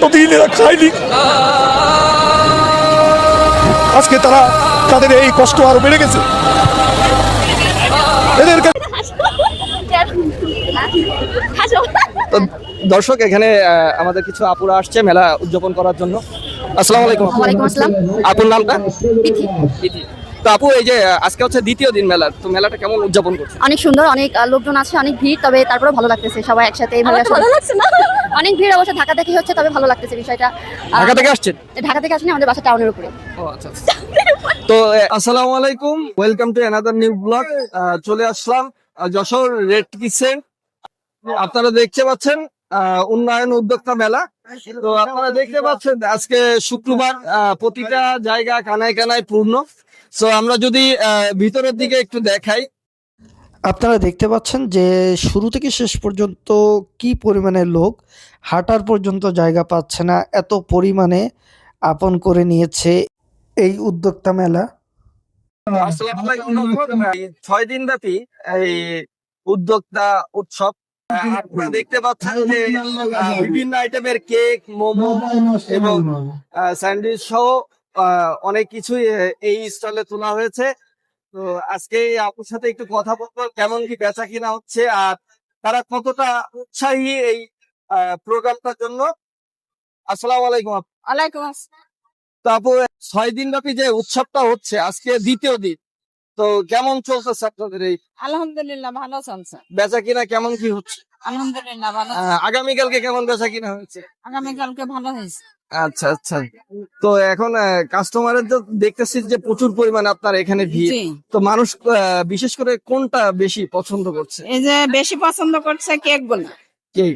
এতদিন এরা খায়নি, আজকে তারা তাদের এই কষ্ট আরো বেড়ে গেছে। এদের তো দর্শক এখানে আমাদের কিছু আপুরা আসছে মেলা উদযাপন করার জন্য। আসসালামু আলাইকুম। ওয়ালাইকুম আসসালাম। আপুর নামটা? তিথি। তিথি। তো আপু, এই যে আজকে হচ্ছে দ্বিতীয় দিন মেলার, তো মেলাটা কেমন উদযাপন করছে? অনেক সুন্দর, অনেক লোকজন আছে, অনেক ভিড়, তবে তারপরে ভালো লাগতেছে সবাই একসাথে এইভাবে আমার তো ভালো লাগছে না। অনেক ভিড় অবশ্য ঢাকা থেকে হচ্ছে, তবে ভালো লাগতেছে বিষয়টা। ঢাকা থেকে আসছেন? ঢাকা থেকে আসেনি, আমাদের বাসা টাউনের উপরে। ও আচ্ছা আচ্ছা। তো আসসালামু আলাইকুম, welcome to another new blog. চলে আসলাম যশোর রেড কিচেন। আপনারা দেখতে পাচ্ছেন উন্নয়ন উদ্যোক্তা মেলা। তো আপনারা দেখতে পাচ্ছেন আজকে শুক্রবার, প্রতিটা জায়গা কানায় কানায় পূর্ণ। সো আমরা যদি ভিতরের দিকে একটু দেখাই, আপনারা দেখতে পাচ্ছেন যে শুরু থেকে শেষ পর্যন্ত কি পরিমাণে লোক, হাঁটার পর্যন্ত জায়গা পাচ্ছে না, এত পরিমাণে আপন করে নিয়েছে এই উদ্যোক্তা মেলা। আসসালামু আলাইকুম। 6 দিন ব্যাপী এই উদ্যোক্তা উৎসব। আপনারা দেখতে পাচ্ছেন যে বিভিন্ন আইটেমের কেক, মোমো এবং স্যান্ডউইচ সহ অনেক কিছুই এই স্টলে তোলা হয়েছে। তো আজকে এই আপুর সাথে একটু কথা বলবো, কেমন কি বেচা কিনা হচ্ছে আর তারা কতটা উৎসাহী এই প্রোগ্রামটার জন্য। আসসালামু আলাইকুম আপু। ওয়ালাইকুম আসসালাম। তো আপু, 6 দিন ব্যাপী যে উৎসবটা হচ্ছে, আজকে দ্বিতীয় দিন, তো কেমন চলতেছে আপনাদের এই আলহামদুলিল্লাহ ভালো চলছে। বেচা কিনা, কেমন কি হচ্ছে? আলহামদুলিল্লাহ ভালো। আগামীকালকে কেমন বেচা কিনা হচ্ছে? আগামীকালকে ভালো হয়েছে। আচ্ছা আচ্ছা। তো এখন কাস্টমারের তো দেখতেছি যে প্রচুর পরিমাণে আপনার এখানে ভিড়। জি। তো মানুষ বিশেষ করে কোনটা বেশি পছন্দ করছে? এই যে বেশি পছন্দ করছে কেক গুলো। কেক।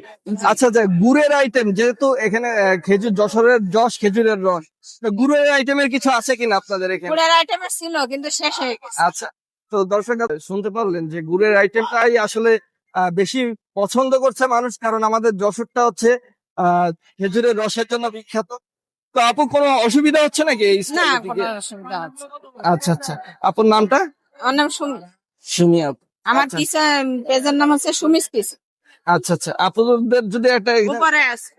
আচ্ছা, যে গুড়ের আইটেম, যেহেতু এখানে খেজুর, যশোরের যশ খেজুরের রস, তো গুড়ের আইটেমের কিছু আছে কিনা আপনাদের এখানে? গুড়ের আইটেমের ছিল কিন্তু শেষ হয়ে গেছে। আচ্ছা। তো দর্শক শুনতে পারলেন যে গুড়ের আইটেমটাই আসলে বেশি পছন্দ করছে মানুষ, কারণ আমাদের যশোরটা হচ্ছে খেজুরের রসের জন্য বিখ্যাত। তো আপু, কোনো অসুবিধা হচ্ছে নাকি এই না, স্টাইলের কোনো দিকে? অসুবিধা হচ্ছে না। আচ্ছা আচ্ছা। আপুর নামটা? আমার নাম সুমি। সুমি আপু। আমার আচ্ছা পিছে পেজের নাম হচ্ছে সুমিস পিস। আচ্ছা আচ্ছা। আপুদের যদি একটা উপরে আছে।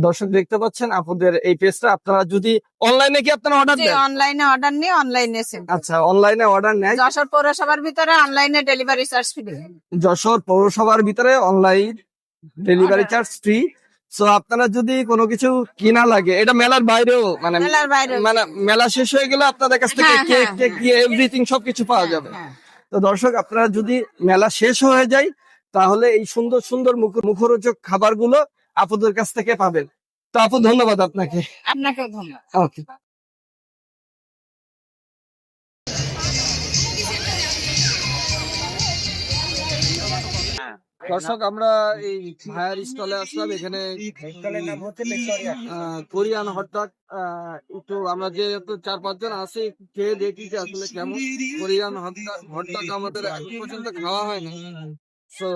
দর্শক দেখতে পাচ্ছেন আপুদের এই পেজটা, আপনারা যদি অনলাইনে কি আপনারা অর্ডার জি, দেন? অনলাইনে অর্ডার নিয়ে অনলাইনে সেন্ড। আচ্ছা, অনলাইনে অর্ডার নেয়। যশোর পৌরসভার ভিতরে অনলাইনে ডেলিভারি চার্জ ফ্রি। যশোর পৌরসভার ভিতরে online delivery charge free. So আপনারা যদি কোনো কিছু কিনা লাগে, এটা মেলার বাইরেও, মানে মেলার বাইরেও। মানে মেলা শেষ হয়ে গেলে আপনাদের কাছ থেকে হ্যাঁ, কেক হ্যাঁ, টেক দিয়ে এভরিথিং সবকিছু পাওয়া যাবে। হ্যাঁ। তো দর্শক, আপনারা যদি মেলা শেষ হয়ে যায়, তাহলে এই সুন্দর সুন্দর মুখরোচক খাবারগুলো আপুদের কাছ থেকে পাবেন। তো আপু, ধন্যবাদ আপনাকে। আপনাকেও ধন্যবাদ। ওকে। দর্শক, আমরা এই ভাইয়ার স্টলে আসলাম। এখানে কোরিয়ান হটডগ। একটু আমরা যে 4-5 জন আছি, খেয়ে দেখি যে আসলে কেমন। কোরিয়ান হটডগ আমাদের এখন পর্যন্ত খাওয়া হয়নি, তো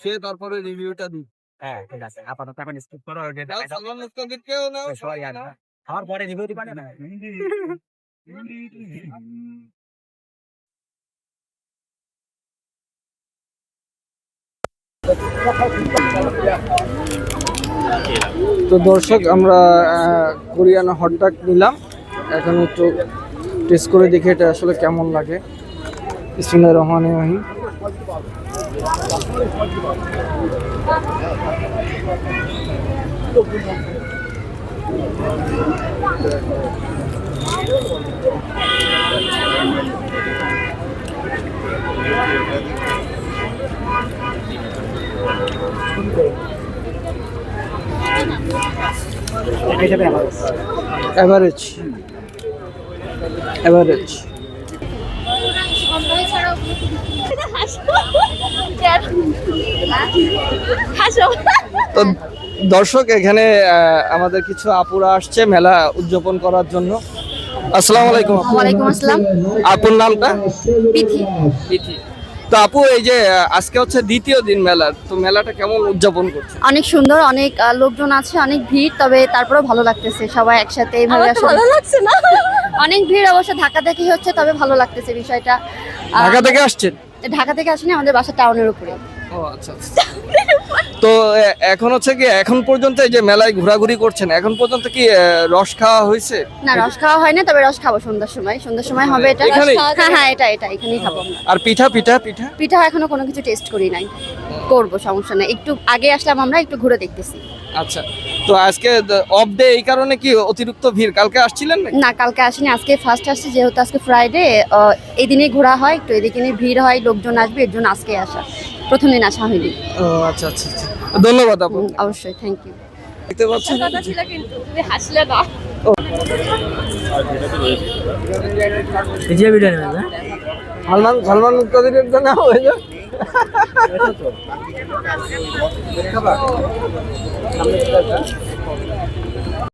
খেয়ে তারপরে রিভিউটা দিই। হ্যাঁ, ঠিক আছে। আপাতত এখন স্কিপ করো। সালমান মুস্তাফিজকেও নাও, সবাই আর খাওয়ার পরে রিভিউ দিবা না? তো দর্শক, আমরা কোরিয়ান হটডগ নিলাম। এখন একটু টেস্ট করে দেখি এটা আসলে কেমন লাগে। বিসমিল্লাহির রহমানির রহিম। Average average. তো দর্শক, এখানে আমাদের কিছু আপুরা আসছে মেলা উদযাপন করার জন্য। আসসালামু আলাইকুম আপু। ওয়ালাইকুম আসসালাম। আপুর নামটা? তিথি। তিথি। তো আপু, এই যে আজকে হচ্ছে দ্বিতীয় দিন মেলার, তো মেলাটা কেমন উদযাপন করছে? অনেক সুন্দর, অনেক লোকজন আছে, অনেক ভিড়, তবে তারপরে ভালো লাগতেছে সবাই একসাথে এইভাবে আমার তো ভালো লাগছে না। অনেক ভিড় অবশ্য ঢাকা থেকে হচ্ছে, তবে ভালো লাগতেছে বিষয়টা। ঢাকা থেকে আসছেন? ঢাকা থেকে আসেনি, আমাদের বাসা টাউনের উপরে। ও ও আচ্ছা আচ্ছা। তো এখন হচ্ছে কি এখন পর্যন্ত এই যে মেলায় ঘোরাঘুরি করছেন এখন পর্যন্ত কি রস খাওয়া হয়েছে? না, রস খাওয়া হয় না, তবে রস খাবো সন্ধ্যার সময় হবে এটা। এখানেই? হ্যাঁ হ্যাঁ, এটা এখানেই খাবো আমরা। আর পিঠা পিঠা পিঠা পিঠা এখনো কোনো কিছু টেস্ট করি নাই, করবো, সমস্যা নেই। একটু আগে আসলাম আমরা, একটু ঘুরে দেখতেছি। আচ্ছা। তো আজকে অফ ডে এই কারণে কি অতিরিক্ত ভিড়? কালকে আসছিলেন নাকি? না, কালকে আসিনি, আজকে ফার্স্ট আসছি, যেহেতু আজকে ফ্রাইডে, এই দিনেই ঘোরা হয়, একটু এদিকে নিয়ে ভিড় হয়, লোকজন আসবে, এর জন্য আজকে আসা, প্রথম দিন আসা হয়নি। ও আচ্ছা আচ্ছা আচ্ছা। ধন্যবাদ আপু। অবশ্যই, থ্যাংক ইউ। দেখতে পাচ্ছেন হাসলে না। ভিডিও নেবেন না? সালমান কবিরের জন্য হয়ে যায়।